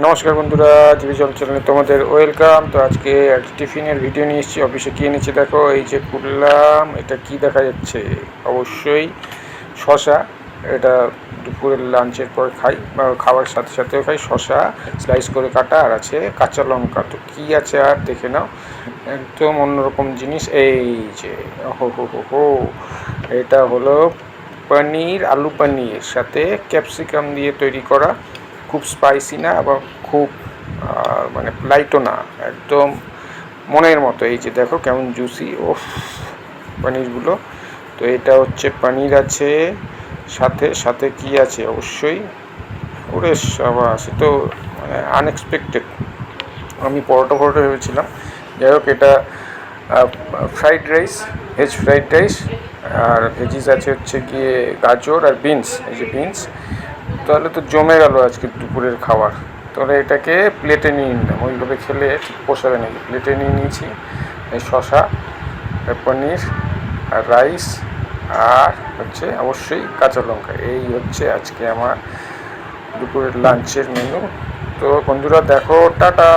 নমস্কার বন্ধুরা, জিবি জল চ্যানেলে তোমাদের ওয়েলকাম। তো আজকে একটা টিফিনের ভিডিও নিয়ে এসেছি। অফিসে কী এনেছি দেখো, এই যে করলাম, এটা কি দেখা যাচ্ছে? অবশ্যই শশা। এটা দুপুরের লাঞ্চের পর খাই বা খাওয়ার সাথে সাথেও খাই। শশা স্লাইস করে কাটা, আর আছে কাঁচা লঙ্কা। তো কী আছে আর দেখে নাও, একদম অন্যরকম জিনিস। এই যে হো হো হো হো, এটা হলো পনির, আলু পনির সাথে ক্যাপসিকাম দিয়ে তৈরি করা। খুব স্পাইসি না, আবার খুব মানে লাইটও না, একদম মনের মতো। এই যে দেখো কেমন জুসি ও পনিরগুলো। তো এটা হচ্ছে পনির আছে, সাথে সাথে কি আছে অবশ্যই, ওরে সাবাস, সে তো মানে আনএক্সপেক্টেড। আমি পরোটা পরোটা ভেবেছিলাম। যাই হোক, এটা fried rice, veg fried rice. আর ভেজিস আছে হচ্ছে গিয়ে গাজর আর বিনস। এই যে বিনস, তাহলে তো জমে গেল আজকে দুপুরের খাবার। তাহলে এটাকে প্লেটে নিয়ে নিলাম, ওইভাবে খেলে ঠিক পোষাবে নাকি। প্লেটে নিয়ে নিয়েছি এই শশা, পনির আর রাইস, আর হচ্ছে অবশ্যই কাঁচা লঙ্কা। এই হচ্ছে আজকে আমার দুপুরের লাঞ্চের মেনু। তো বন্ধুরা দেখো, টাটা।